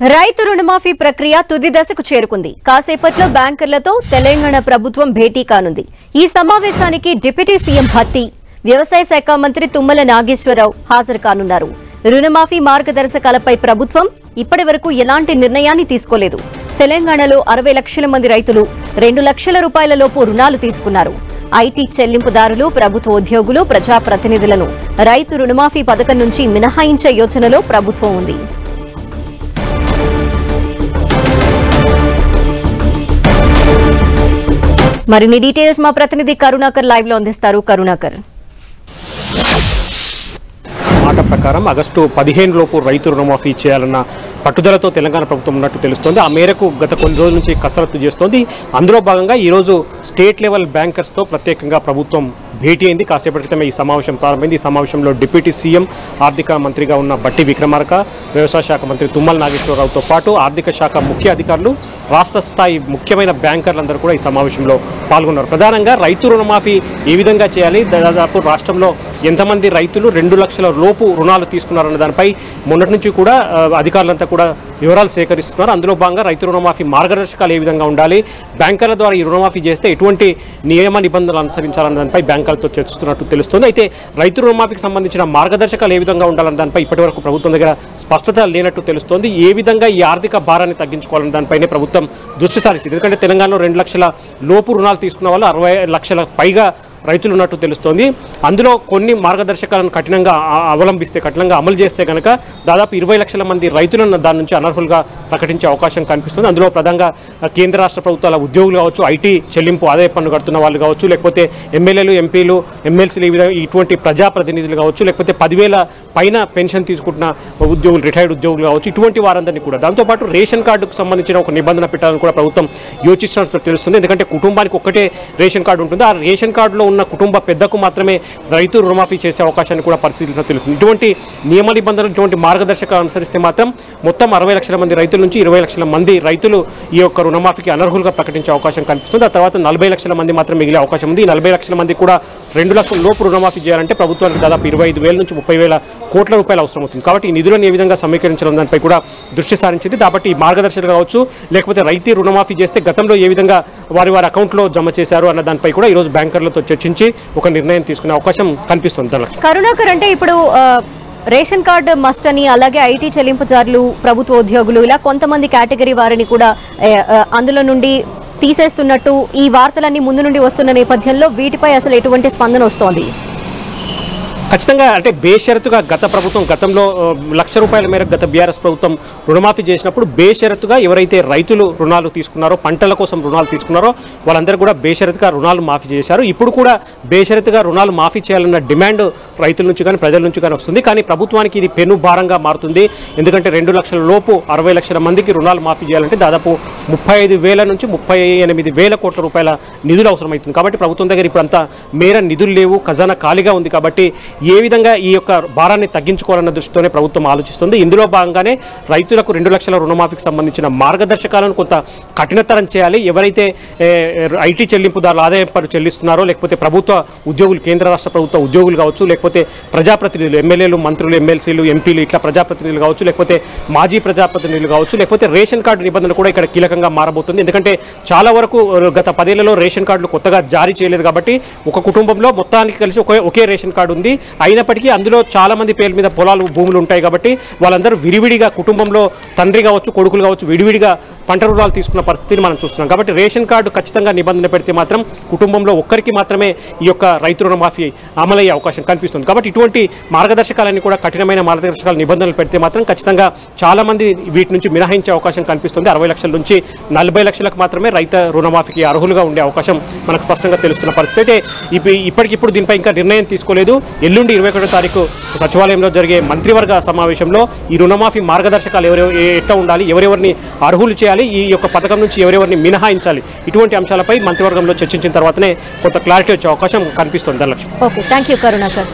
రైతు రుణమాఫీ ప్రక్రియ తుది దశకు చేరుకుంది. కాసేపట్లో బ్యాంకర్లతో తెలంగాణ ప్రభుత్వం భేటీ కానుంది. ఈ సమావేశానికి డిప్యూటీ సీఎం భట్టి, వ్యవసాయ శాఖ మంత్రి తుమ్మల నాగేశ్వరరావు హాజరు కానున్నారు. రుణమాఫీ మార్గదర్శకాలపై ప్రభుత్వం ఇప్పటి వరకు ఎలాంటి నిర్ణయాన్ని తీసుకోలేదు. తెలంగాణలో 60 లక్షల మంది రైతులు 2 లక్షల రూపాయల లోపు రుణాలు తీసుకున్నారు. ఐటీ చెల్లింపుదారులు, ప్రభుత్వ ఉద్యోగులు, ప్రజాప్రతినిధులను రైతు రుణమాఫీ పథకం నుంచి మినహాయించే యోచనలో ప్రభుత్వం ఉంది. మరిన్ని డీటెయిల్స్ మా ప్రతినిధి కరుణాకర్ లైవ్ లో అందిస్తారు. కరుణాకర్, మాట ప్రకారం ఆగస్టు 15 లోపు రైతు రుణమాఫీ చేయాలన్న పట్టుదలతో తెలంగాణ ప్రభుత్వం ఉన్నట్టు తెలుస్తోంది. ఆ మేరకు గత కొన్ని రోజుల నుంచి కసరత్తు చేస్తోంది. అందులో భాగంగా ఈరోజు స్టేట్ లెవెల్ బ్యాంకర్స్తో ప్రత్యేకంగా ప్రభుత్వం భేటీ అయింది. కాసేపటి క్రితమే ఈ సమావేశం ప్రారంభమైంది. ఈ సమావేశంలో డిప్యూటీ సీఎం, ఆర్థిక మంత్రిగా ఉన్న బట్టి విక్రమార్క, వ్యవసాయ శాఖ మంత్రి తుమ్మల నాగేశ్వరరావుతో పాటు ఆర్థిక శాఖ ముఖ్య అధికారులు, రాష్ట్ర స్థాయి ముఖ్యమైన బ్యాంకర్లందరూ కూడా ఈ సమావేశంలో పాల్గొన్నారు. ప్రధానంగా రైతు రుణమాఫీ ఏ విధంగా చేయాలి, దాదాపు రాష్ట్రంలో ఎంతమంది రైతులు 2 లక్షల లోపు రుణాలు తీసుకున్నారన్న దానిపై మొన్నటి నుంచి కూడా అధికారులంతా కూడా వివరాలు సేకరిస్తున్నారు. అందులో భాగంగా రైతు రుణమాఫీ మార్గదర్శకాలు ఏ విధంగా ఉండాలి, బ్యాంకర్ల ద్వారా ఈ రుణమాఫీ చేస్తే ఎటువంటి నియమ నిబంధనలు అనుసరించాలన్న దానిపై బ్యాంకర్లతో చర్చిస్తున్నట్టు తెలుస్తోంది. అయితే రైతు రుణమాఫీకి సంబంధించిన మార్గదర్శకాలు ఏ విధంగా ఉండాలన్న దానిపై ఇప్పటివరకు ప్రభుత్వం దగ్గర స్పష్టత లేనట్టు తెలుస్తోంది. ఏ విధంగా ఈ ఆర్థిక భారాన్ని తగ్గించుకోవాలన్న దానిపైనే ప్రభుత్వం దృష్టి సారించింది. ఎందుకంటే తెలంగాణలో 2 లక్షల లోపు రుణాలు తీసుకున్న వాళ్ళు 60 లక్షల పైగా రైతులు ఉన్నట్టు తెలుస్తోంది. అందులో కొన్ని మార్గదర్శకాలను కఠినంగా అమలు చేస్తే కనుక దాదాపు 20 లక్షల మంది రైతులను దాని నుంచి అనర్హులుగా ప్రకటించే అవకాశం కనిపిస్తుంది. అందులో ప్రధానంగా కేంద్ర రాష్ట్ర ప్రభుత్వాల ఉద్యోగులు కావచ్చు, ఐటీ చెల్లింపు ఆదాయ పన్ను కడుతున్న వాళ్ళు కావచ్చు, లేకపోతే ఎమ్మెల్యేలు, ఎంపీలు, ఎమ్మెల్సీలు, ఇటువంటి ప్రజాప్రతినిధులు కావచ్చు, లేకపోతే 10,000 పైన పెన్షన్ తీసుకుంటున్న ఉద్యోగులు, రిటైర్డ్ ఉద్యోగులు కావచ్చు, ఇటువంటి వారందరినీ కూడా, దాంతోపాటు రేషన్ కార్డుకు సంబంధించిన ఒక నిబంధన పెట్టాలని కూడా ప్రభుత్వం యోచిస్తున్నట్టు తెలుస్తుంది. ఎందుకంటే కుటుంబానికి ఒక్కటే రేషన్ కార్డు ఉంటుంది. ఆ రేషన్ కార్డులో ఉన్న కుటుంబ పెద్దకు మాత్రమే రైతు రుణమాఫీ చేసే అవకాశాన్ని కూడా పరిశీలించడం తెలుస్తుంది. ఇటువంటి నియమ నిబంధనలు, ఇటువంటి మార్గదర్శకాలు అనుసరిస్తే మాత్రం మొత్తం 60 లక్షల మంది రైతుల నుంచి 20 లక్షల మంది రైతులు ఈ యొక్క రుణమాఫీకి అనర్హులుగా ప్రకటించే అవకాశం కనిపిస్తుంది. ఆ తర్వాత 40 లక్షల మంది మాత్రం మిగిలే అవకాశం ఉంది. ఈ 40 లక్షల మంది కూడా 2 లక్షల లోపు రుణమాఫీ చేయాలంటే ప్రభుత్వానికి దాదాపు 25,000 నుంచి 30,000 కోట్ల రూపాయలు అవసరం అవుతుంది. కాబట్టి ఈ నిధులను ఏ విధంగా సమీకరించడం దానిపై కూడా దృష్టి సారించింది. కాబట్టి ఈ మార్గదర్శకాలు కావచ్చు, లేకపోతే రైతు రుణమాఫీ చేస్తే గతంలో ఏ విధంగా వారి అకౌంట్లో జమ చేశారు అన్న దానిపై కూడా ఈరోజు బ్యాంకర్లతో చర్చించి ఒక నిర్ణయం తీసుకునే అవకాశం కనిపిస్తుంది. కరుణాకర్, అంటే ఇప్పుడు రేషన్ కార్డు మస్ట్ అని, అలాగే ఐటీ చెల్లింపుదారులు, ప్రభుత్వ ఉద్యోగులు, ఇలా కొంతమంది కేటగిరీ వారిని కూడా అందులో నుండి తీసేస్తున్నట్టు ఈ వార్తలన్నీ ముందు నుండి వస్తున్న నేపథ్యంలో వీటిపై అసలు ఎటువంటి స్పందన వస్తోంది? ఖచ్చితంగా అంటే బేషరతుగా గత ప్రభుత్వం గతంలో 1 లక్ష రూపాయల మేరకు గత బీఆర్ఎస్ ప్రభుత్వం రుణమాఫీ చేసినప్పుడు బేషరతుగా ఎవరైతే రైతులు రుణాలు తీసుకున్నారో, పంటల కోసం రుణాలు తీసుకున్నారో వాళ్ళందరూ కూడా బేషరతుగా రుణాలు మాఫీ చేశారు. ఇప్పుడు కూడా బేషరతుగా రుణాలు మాఫీ చేయాలన్న డిమాండ్ రైతుల నుంచి కానీ ప్రజల నుంచి కానీ వస్తుంది. కానీ ప్రభుత్వానికి ఇది పెను భారంగా మారుతుంది. ఎందుకంటే 2 లక్షల లోపు 60 లక్షల మందికి రుణాలు మాఫీ చేయాలంటే దాదాపు 35,000 నుంచి 38,000 కోట్ల రూపాయల నిధులు అవసరమవుతుంది. కాబట్టి ప్రభుత్వం దగ్గర ఇప్పుడు అంత మేర నిధులు లేవు, ఖజానా ఖాళీగా ఉంది. కాబట్టి ఏ విధంగా ఈ యొక్క భారాన్ని తగ్గించుకోవాలన్న దృష్టితోనే ప్రభుత్వం ఆలోచిస్తుంది. ఇందులో భాగంగానే రైతులకు 2 లక్షల రుణమాఫీకి సంబంధించిన మార్గదర్శకాలను కొంత కఠినతరం చేయాలి. ఎవరైతే ఐటీ చెల్లింపుదారులు ఆదాయ పన్ను చెల్లిస్తున్నారో, లేకపోతే ప్రభుత్వ ఉద్యోగులు, కేంద్ర రాష్ట్ర ప్రభుత్వ ఉద్యోగులు కావచ్చు, లేకపోతే ప్రజాప్రతినిధులు, ఎమ్మెల్యేలు, మంత్రులు, ఎమ్మెల్సీలు, ఎంపీలు, ఇట్లా ప్రజాప్రతినిధులు కావచ్చు, లేకపోతే మాజీ ప్రజాప్రతినిధులు కావచ్చు, లేకపోతే రేషన్ కార్డు నిబంధన కూడా ఇక్కడ కీలకంగా మారబోతుంది. ఎందుకంటే చాలా వరకు గత 10 ఏళ్లలో రేషన్ కార్డులు కొత్తగా జారీ చేయలేదు. కాబట్టి ఒక కుటుంబంలో మొత్తానికి కలిసి ఒకే రేషన్ కార్డు ఉంది. అయినప్పటికీ అందులో చాలా మంది పేర్ల మీద పొలాలు, భూములు ఉంటాయి. కాబట్టి వాళ్ళందరూ విడివిడిగా, కుటుంబంలో తండ్రి కావచ్చు, కొడుకులు కావచ్చు, విడివిడిగా పంట రుణాలు తీసుకున్న పరిస్థితిని మనం చూస్తున్నాం. కాబట్టి రేషన్ కార్డు ఖచ్చితంగా నిబంధన పెడితే మాత్రం కుటుంబంలో ఒక్కరికి మాత్రమే ఈ యొక్క రైతు రుణమాఫీ అమలయ్యే అవకాశం కనిపిస్తుంది. కాబట్టి ఇటువంటి మార్గదర్శకాలన్నీ కూడా, కఠినమైన మార్గదర్శకాల నిబంధనలు పెడితే మాత్రం ఖచ్చితంగా చాలా మంది వీటి నుంచి మినహాయించే అవకాశం కనిపిస్తుంది. 60 లక్షల నుంచి 40 లక్షలకు మాత్రమే రైతు రుణమాఫీకి అర్హులుగా ఉండే అవకాశం మనకు స్పష్టంగా తెలుస్తున్న పరిస్థితి. అయితే ఇప్పటికిప్పుడు దీనిపై ఇంకా నిర్ణయం తీసుకోలేదు. ఎల్లుండి 21వ తారీఖు సచివాలయంలో జరిగే మంత్రివర్గ సమావేశంలో ఈ రుణమాఫీ మార్గదర్శకాలు ఎట్లా ఉండాలి, ఎవరెవరిని అర్హులు చేయాలి, ఈ యొక్క పథకం నుంచి ఎవరెవరిని మినహాయించాలి, ఇటువంటి అంశాలపై మంత్రివర్గంలో చర్చించిన తర్వాతనే కొంత క్లారిటీ వచ్చే అవకాశం కనిపిస్తుంది. Okay, thank you Karunakar.